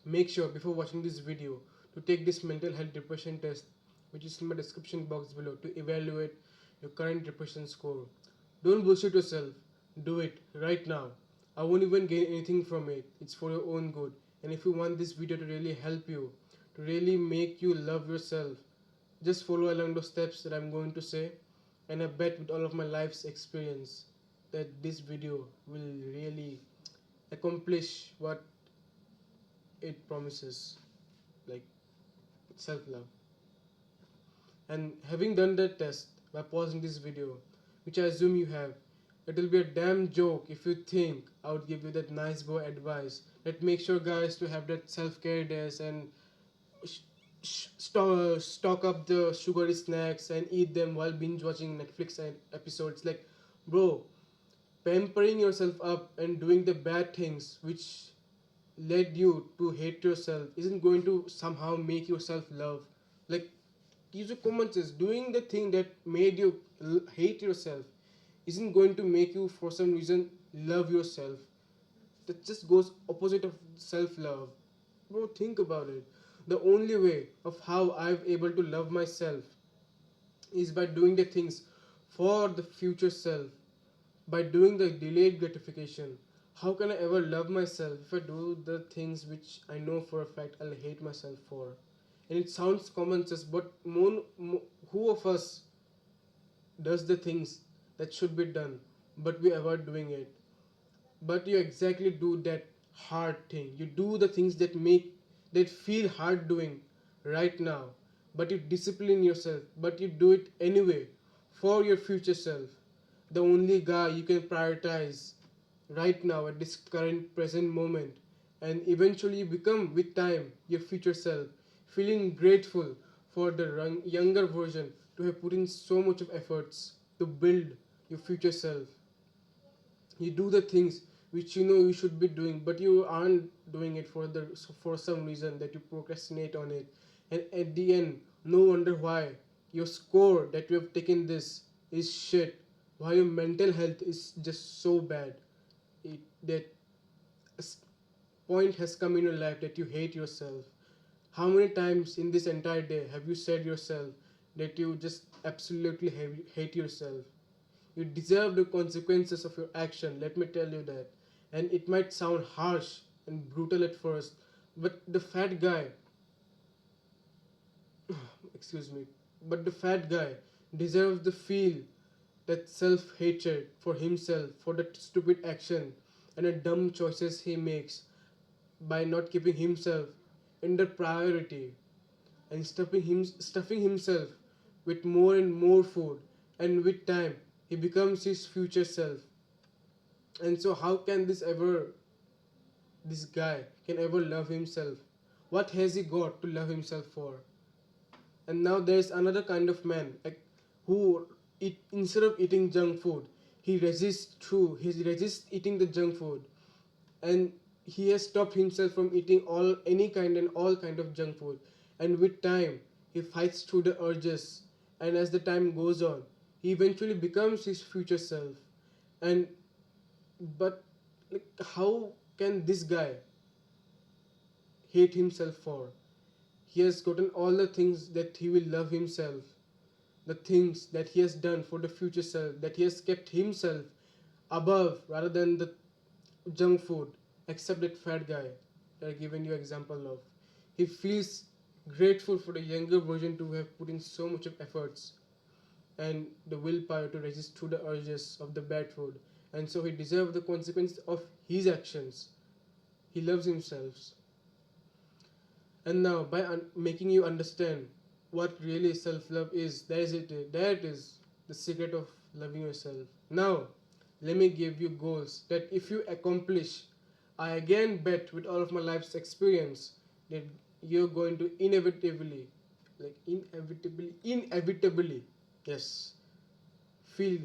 Make sure before watching this video to take this mental health depression test, which is in my description box below, to evaluate your current depression score. Don't bullshit yourself. Do it right now. I won't even gain anything from it. It's for your own good. And if you want this video to really help you, to really make you love yourself, just follow along the steps that I'm going to say. And I bet with all of my life's experience that this video will really accomplish what it promises, like self love. And having done that test by pausing this video, which I assume you have, it will be a damn joke if you think I would give you that nice boy advice that make sure guys to have that self-care days and stock up the sugary snacks and eat them while binge watching Netflix episodes. Like, bro, pampering yourself up and doing the bad things which led you to hate yourself isn't going to somehow make yourself love. Like, use your common sense. Doing the thing that made you hate yourself isn't going to make you for some reason love yourself. That just goes opposite of self love. Bro, think about it. The only way of how I'm able to love myself is by doing the things for the future self, by doing the delayed gratification. How can I ever love myself if I do the things which I know for a fact I'll hate myself for? And it sounds common sense, but who of us does the things that should be done, but we avoid doing it? But you exactly do that hard thing. You do the things that feel hard doing right now, but you discipline yourself, but you do it anyway for your future self, the only guy you can prioritize right now at this current present moment. And eventually you become with time your future self, feeling grateful for the younger version to have put in so much of efforts to build your future self. You do the things which you know you should be doing, but you aren't doing it for some reason that you procrastinate on it. And at the end, no wonder why your score that you have taken this is shit, why your mental health is just so bad. That point has come in your life that you hate yourself. How many times in this entire day have you said yourself that you just absolutely hate yourself? You deserve the consequences of your action, let me tell you that. And it might sound harsh and brutal at first, but the fat guy, excuse me, but the fat guy deserves the feel that self hatred for himself for the stupid action and the dumb choices he makes by not keeping himself in the priority and stuffing himself with more and more food, and with time he becomes his future self. And so how can this guy can ever love himself? What has he got to love himself for? And now there's another kind of man, like, who instead of eating junk food, he resists eating the junk food, and he has stopped himself from eating all kind of junk food. And with time he fights through the urges, and as the time goes on he eventually becomes his future self. And but, like, how can this guy hate himself for? He has gotten all the things that he will love himself, the things that he has done for the future self, that he has kept himself above rather than the junk food, except that fat guy that I given you example of. He feels grateful for the younger version to have put in so much of efforts and the willpower to resist through the urges of the bad food. And so he deserves the consequences of his actions. He loves himself. And now, by making you understand what really self-love is, that is the secret of loving yourself. Now, let me give you goals that if you accomplish, I again bet with all of my life's experience that you're going to inevitably, yes, feel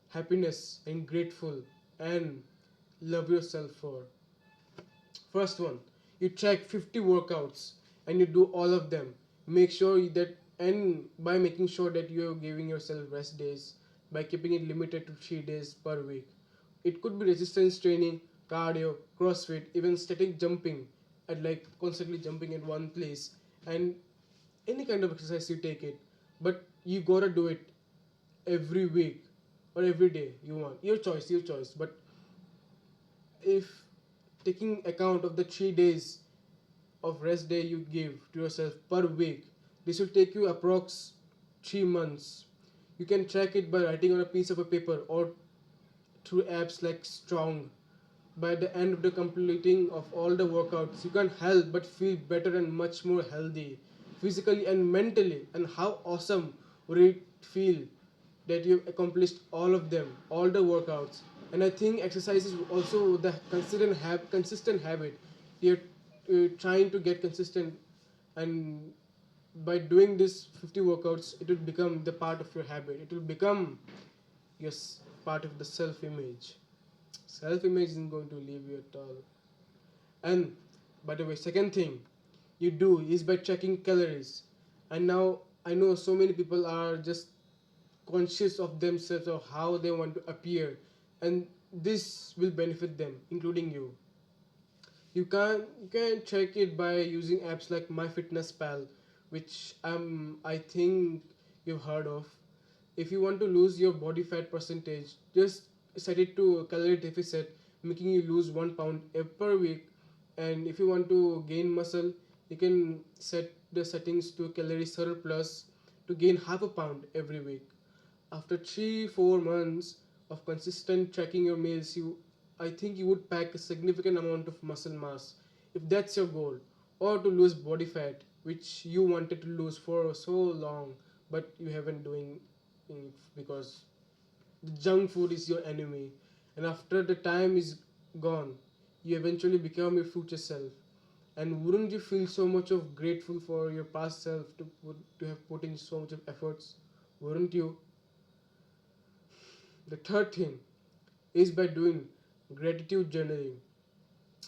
happiness and grateful and love yourself for. First one, you track 50 workouts and you do all of them. Make sure that, and by making sure that you're giving yourself rest days by keeping it limited to 3 days per week. It could be resistance training, cardio, crossfit, even static jumping. at like constantly jumping at one place. And any kind of exercise you take it, but you gotta do it every week or every day you want. Your choice. But if taking account of the 3 days of rest day you give to yourself per week, this will take you approx 3 months. You can track it by writing on a piece of a paper or through apps like Strong. By the end of the completing of all the workouts, you can't help but feel better and much more healthy, physically and mentally. And how awesome would it feel that you've accomplished all of them, all the workouts? And I think exercise is also the consistent habit. You're trying to get consistent, and by doing this 50 workouts, it will become the part of your habit. It will become your part of the self image. Self image isn't going to leave you at all. And by the way, second thing you do is by tracking calories. And now I know so many people are just conscious of themselves of how they want to appear, and this will benefit them, including you. You can check it by using apps like MyFitnessPal, which I think you've heard of. If you want to lose your body fat percentage, just set it to a calorie deficit, making you lose 1 pound per week. And if you want to gain muscle, you can set the settings to calorie surplus to gain half a pound every week. After 3 4 months of consistent tracking your meals, I think you would pack a significant amount of muscle mass if that's your goal, or to lose body fat, which you wanted to lose for so long, but you haven't doing it because the junk food is your enemy. And after the time is gone, you eventually become your future self. And wouldn't you feel so much of grateful for your past self to have put in so much of efforts? Wouldn't you? The third thing is by doing gratitude journaling,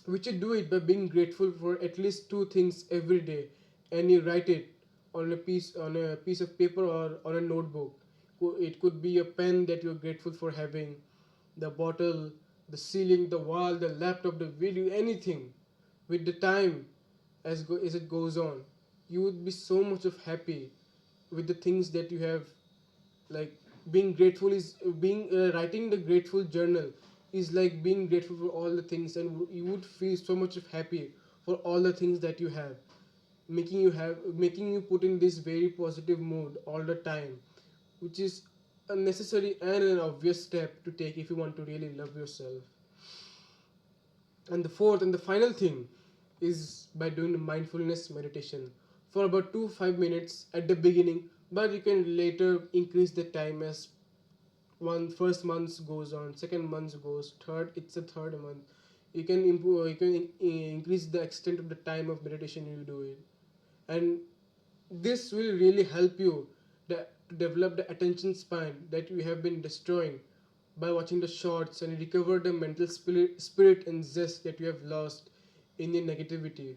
which you do it by being grateful for at least two things every day, and you write it on a piece of paper or on a notebook. It could be a pen that you're grateful for having, the bottle, the ceiling, the wall, the laptop, the video, anything. With the time, as it goes on, you would be so much of happy with the things that you have. Like being grateful is being writing the grateful journal is like being grateful for all the things, and you would feel so much of happy for all the things that you have, making you put in this very positive mood all the time, which is a necessary and an obvious step to take if you want to really love yourself. And the fourth and the final thing is by doing mindfulness meditation for about 2 5 minutes at the beginning, but you can later increase the time as one first month goes on, second month goes, third it's a third month. You can improve, you can increase the extent of the time of meditation you do it, and this will really help you to develop the attention span that you have been destroying by watching the shorts, and recover the mental spirit and zest that you have lost in your negativity.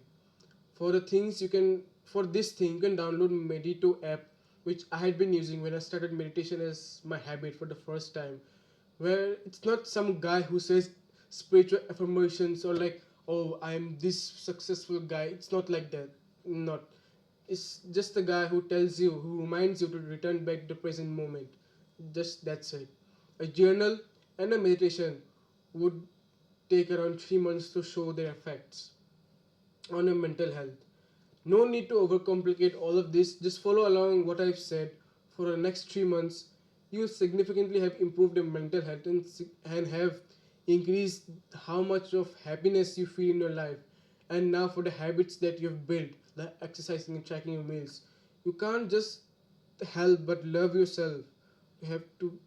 For this thing you can download Medito app, which I had been using when I started meditation as my habit for the first time, where it's not some guy who says spiritual affirmations or like, oh, I'm this successful guy. It's not like that. Not. It's just a guy who reminds you to return back to the present moment. Just that's it. A journal and a meditation would take around 3 months to show their effects on your mental health. No need to overcomplicate all of this. Just follow along what I've said. For the next 3 months, you significantly have improved your mental health and have increased how much of happiness you feel in your life. And now, for the habits that you've built, like exercising and tracking your meals, you can't just help but love yourself. You have to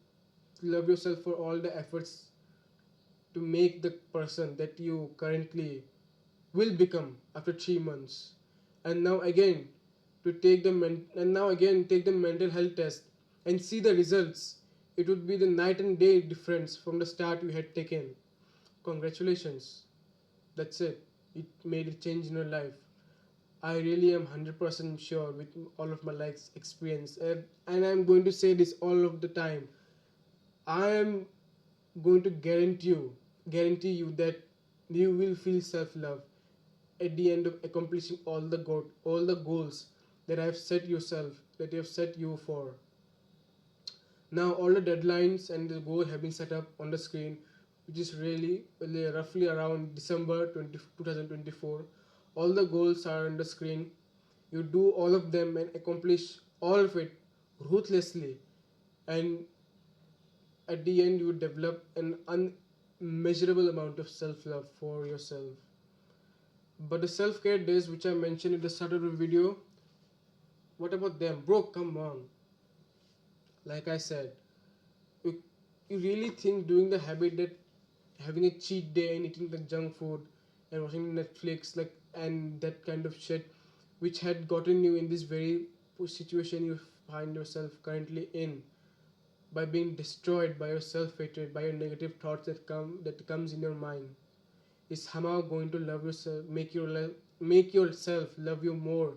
love yourself for all the efforts to make the person that you currently will become after 3 months. And now again take the mental health test and see the results. It would be the night and day difference from the start you had taken. Congratulations. That's it. It made a change in your life. I really am 100% sure with all of my life experience, and I'm going to say this all of the time. I am going to guarantee you that you will feel self love at the end of accomplishing all the goals that I have set yourself, that you have set you for. Now all the deadlines and the goal have been set up on the screen, which is really roughly around December 2024. All the goals are on the screen. You do all of them and accomplish all of it ruthlessly, and at the end you develop an unmeasurable amount of self-love for yourself. But the self-care days which I mentioned at the start of the video, what about them? Bro, come on. Like I said, you, you really think doing the habit that having a cheat day and eating the junk food and watching Netflix like and that kind of shit which had gotten you in this very situation you find yourself currently in, by being destroyed by your self-hatred, by your negative thoughts that comes in your mind, is somehow going to love yourself, make yourself love you more.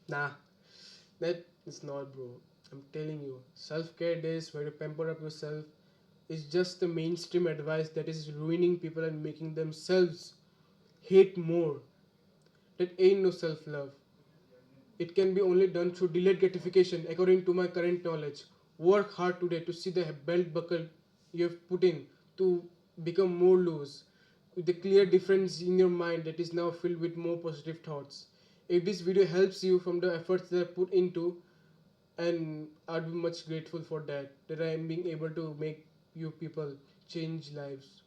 Nah, that is not, bro. I'm telling you, self-care days where you pamper up yourself is just the mainstream advice that is ruining people and making themselves hate more. That ain't no self-love. It can be only done through delayed gratification, according to my current knowledge. Work hard today to see the belt buckle you have put in to become more loose, with a clear difference in your mind that is now filled with more positive thoughts. If this video helps you from the efforts that I put into, and I'd be much grateful for that I am being able to make you people change lives.